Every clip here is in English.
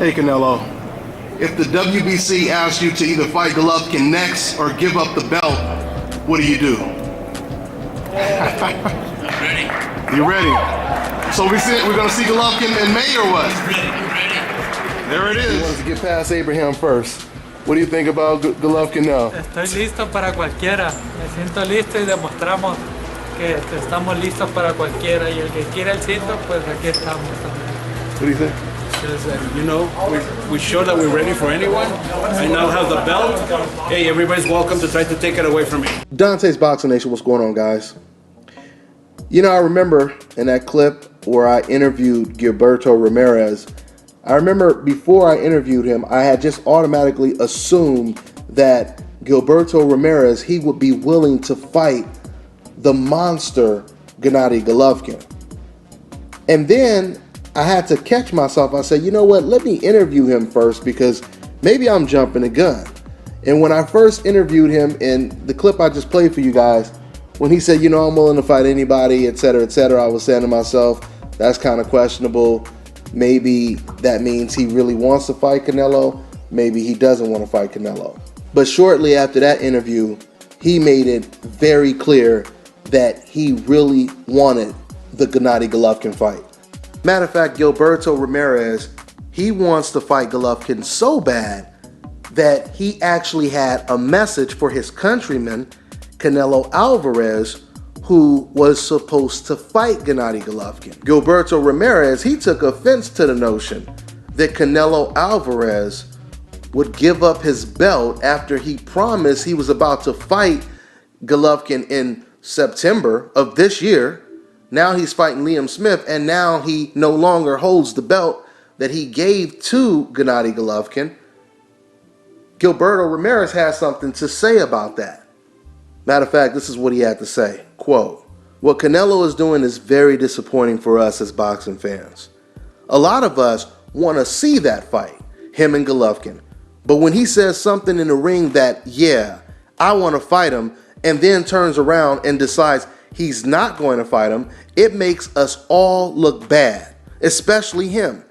Hey Canelo, if the WBC asks you to either fight Golovkin next or give up the belt, what do you do? I'm ready. You ready? So we're gonna see Golovkin in May or what? I'm ready. There it is. He wants to get past Abraham first. What do you think about Golovkin now? Estoy listo para cualquiera. Me siento listo y demostramos que estamos listos para cualquiera. Y el que quiera el sitio, pues aquí estamos también. What do you think? You know, we show that we're ready for anyone. I now have the belt. Hey, everybody's welcome to try to take it away from me. Dante's Boxing Nation, what's going on, guys? You know, I remember in that clip where I interviewed Gilberto Ramirez, I remember before I interviewed him, I had just automatically assumed that Gilberto Ramirez, he would be willing to fight the monster Gennady Golovkin. And then I had to catch myself. I said, you know what, let me interview him first because maybe I'm jumping the gun. And when I first interviewed him in the clip I just played for you guys, when he said, you know, I'm willing to fight anybody, etc., I was saying to myself, that's kind of questionable. Maybe that means he really wants to fight Canelo. Maybe he doesn't want to fight Canelo. But shortly after that interview, he made it very clear that he really wanted the Gennady Golovkin fight. Matter of fact, Gilberto Ramirez, he wants to fight Golovkin so bad that he actually had a message for his countryman, Canelo Alvarez, who was supposed to fight Gennady Golovkin. Gilberto Ramirez, he took offense to the notion that Canelo Alvarez would give up his belt after he promised he was about to fight Golovkin in September of this year. Now he's fighting Liam Smith, and now he no longer holds the belt that he gave to Gennady Golovkin. Gilberto Ramirez has something to say about that. Matter of fact, this is what he had to say. Quote, "What Canelo is doing is very disappointing for us as boxing fans. A lot of us want to see that fight, him and Golovkin. But when he says something in the ring that, yeah, I want to fight him, and then turns around and decides he's not going to fight him, it makes us all look bad, especially him,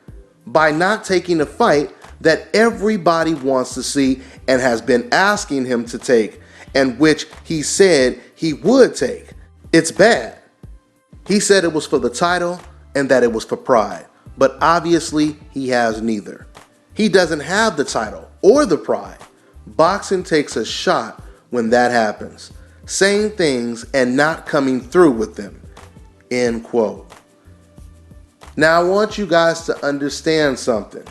by not taking a fight that everybody wants to see and has been asking him to take, and which he said he would take. It's bad. He said it was for the title and that it was for pride, but obviously he has neither. He doesn't have the title or the pride. Boxing takes a shot when that happens, saying things and not coming through with them." End quote. Now I want you guys to understand something.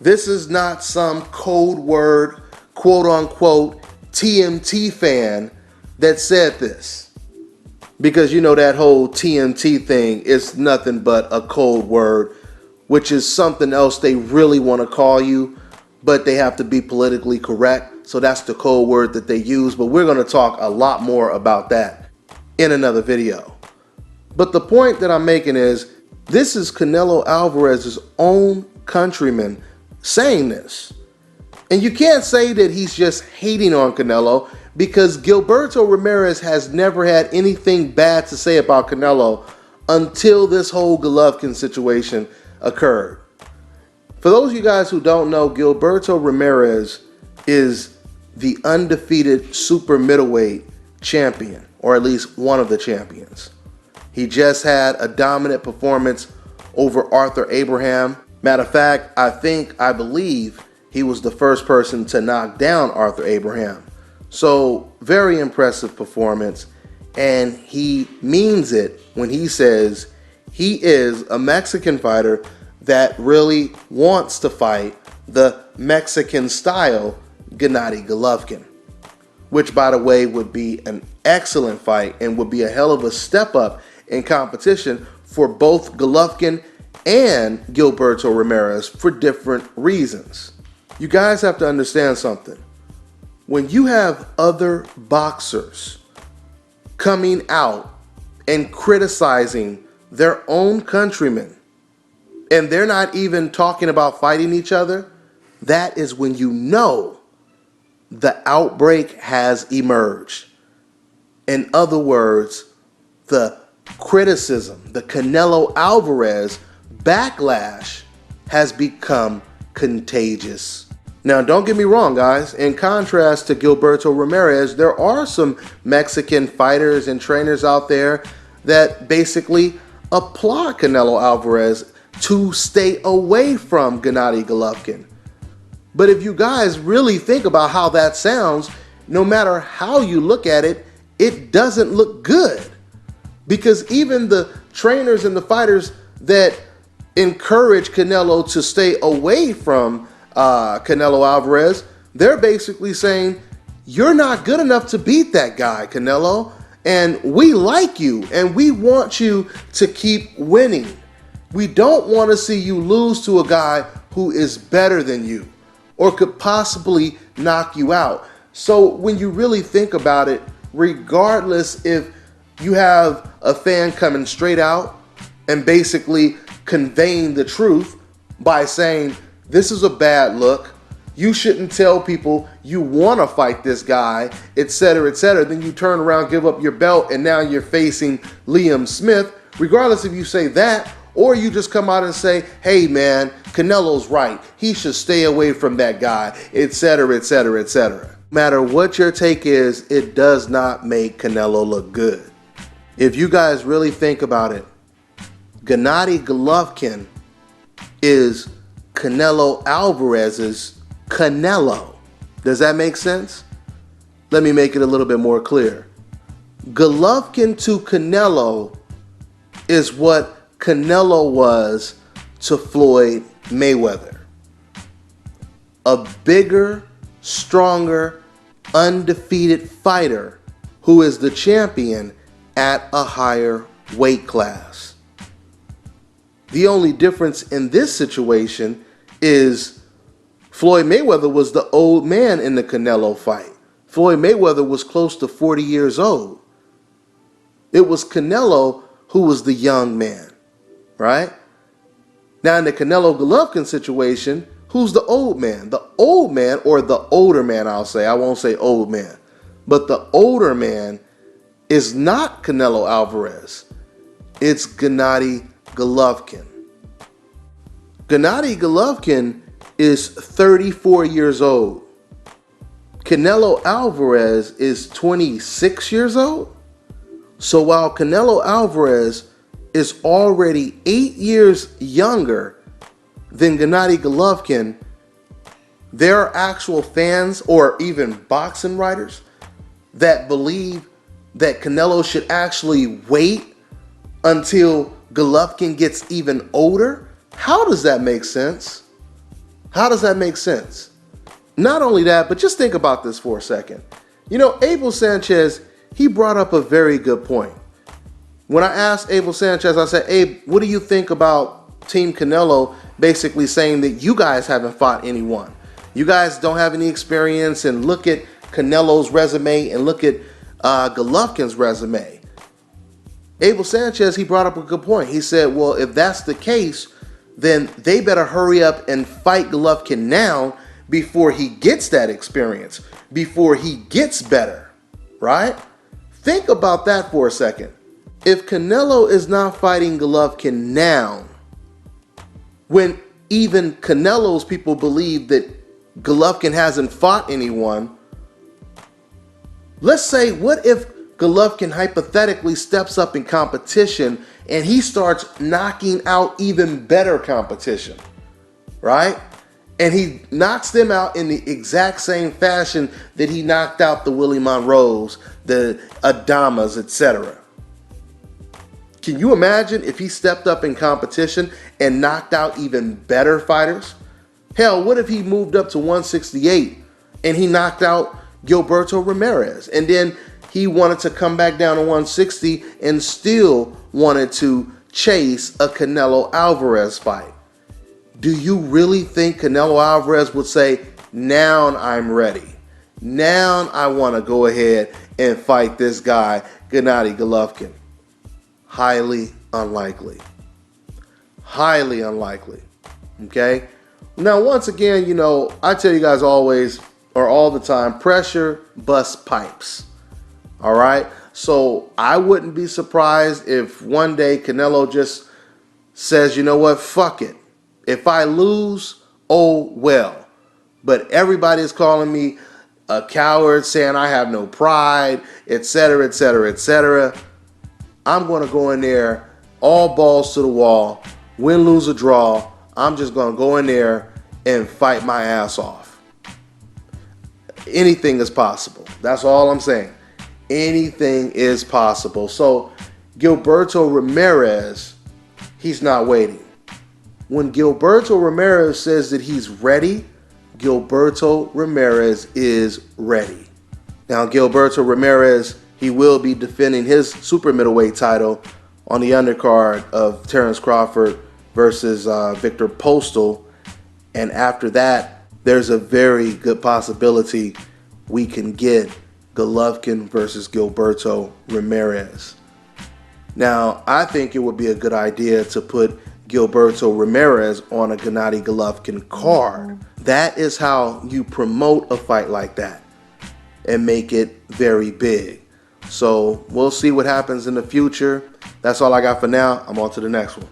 This is not some code word, quote unquote, TMT fan that said this. Because you know that whole TMT thing is nothing but a code word, which is something else they really want to call you, but they have to be politically correct. So that's the code word that they use, but we're going to talk a lot more about that in another video. But the point that I'm making is, this is Canelo Alvarez's own countryman saying this. And you can't say that he's just hating on Canelo, because Gilberto Ramirez has never had anything bad to say about Canelo until this whole Golovkin situation occurred. For those of you guys who don't know, Gilberto Ramirez is the undefeated super middleweight champion, or at least one of the champions. He just had a dominant performance over Arthur Abraham. Matter of fact, I believe he was the first person to knock down Arthur Abraham. So very impressive performance, and he means it when he says he is a Mexican fighter that really wants to fight the Mexican style Gennady Golovkin, which by the way would be an excellent fight and would be a hell of a step up in competition for both Golovkin and Gilberto Ramirez for different reasons. You guys have to understand something. When you have other boxers coming out and criticizing their own countrymen, and they're not even talking about fighting each other, that is when you know the outbreak has emerged. In other words, the criticism, the Canelo Alvarez backlash has become contagious. Now, don't get me wrong, guys. In contrast to Gilberto Ramirez, there are some Mexican fighters and trainers out there that basically applaud Canelo Alvarez to stay away from Gennady Golovkin. But if you guys really think about how that sounds, no matter how you look at it, it doesn't look good. Because even the trainers and the fighters that encourage Canelo to stay away from Canelo Alvarez, they're basically saying, you're not good enough to beat that guy, Canelo, and we like you and we want you to keep winning. We don't want to see you lose to a guy who is better than you or could possibly knock you out. So when you really think about it, regardless if you have a fan coming straight out and basically conveying the truth by saying, this is a bad look, you shouldn't tell people you want to fight this guy, etc., etc. Then you turn around, give up your belt, and now you're facing Liam Smith. Regardless if you say that, or you just come out and say, hey man, Canelo's right, he should stay away from that guy, etc., etc., etc. No matter what your take is, it does not make Canelo look good. If you guys really think about it, Gennady Golovkin is Canelo Alvarez's Canelo. Does that make sense? Let me make it a little bit more clear. Golovkin to Canelo is what Canelo was to Floyd Mayweather. A bigger, stronger, undefeated fighter who is the champion at a higher weight class. The only difference in this situation is Floyd Mayweather was the old man in the Canelo fight. Floyd Mayweather was close to 40 years old. It was Canelo who was the young man, right? Now in the Canelo Golovkin situation, who's the old man? The old man, or the older man, I'll say. I won't say old man. But the older man is not Canelo Alvarez. It's Gennady Golovkin. Gennady Golovkin is 34 years old. Canelo Alvarez is 26 years old. So while Canelo Alvarez is already 8 years younger than Gennady Golovkin, there are actual fans or even boxing writers that believe that Canelo should actually wait until Golovkin gets even older. How does that make sense? How does that make sense? Not only that, but just think about this for a second. You know, Abel Sanchez, he brought up a very good point. When I asked Abel Sanchez, I said, Abe, what do you think about Team Canelo basically saying that you guys haven't fought anyone? You guys don't have any experience, and look at Canelo's resume and look at Golovkin's resume. Abel Sanchez, he brought up a good point. He said, well, if that's the case, then they better hurry up and fight Golovkin now before he gets that experience, before he gets better, right? Think about that for a second. If Canelo is not fighting Golovkin now, when even Canelo's people believe that Golovkin hasn't fought anyone, let's say, what if Golovkin hypothetically steps up in competition and he starts knocking out even better competition, right? And he knocks them out in the exact same fashion that he knocked out the Willie Monroes, the Adamas, etc. Can you imagine if he stepped up in competition and knocked out even better fighters? Hell, what if he moved up to 168 and he knocked out Gilberto Ramirez, and then he wanted to come back down to 160 and still wanted to chase a Canelo Alvarez fight? Do you really think Canelo Alvarez would say, now I'm ready. Now I want to go ahead and fight this guy, Gennady Golovkin? Highly unlikely. Highly unlikely. Okay? Now, once again, you know, I tell you guys always, or all the time, pressure busts pipes. All right? So I wouldn't be surprised if one day Canelo just says, you know what, fuck it. If I lose, oh well. But everybody is calling me a coward, saying I have no pride, etc., etc., etc. I'm going to go in there, all balls to the wall, win, lose, or draw. I'm just going to go in there and fight my ass off. Anything is possible. That's all I'm saying. Anything is possible. So Gilberto Ramirez, he's not waiting. When Gilberto Ramirez says that he's ready, Gilberto Ramirez is ready. Now, Gilberto Ramirez, he will be defending his super middleweight title on the undercard of Terrence Crawford versus Victor Postal. And after that, there's a very good possibility we can get Golovkin versus Gilberto Ramirez. Now, I think it would be a good idea to put Gilberto Ramirez on a Gennady Golovkin card. That is how you promote a fight like that and make it very big. So we'll see what happens in the future. That's all I got for now. I'm on to the next one.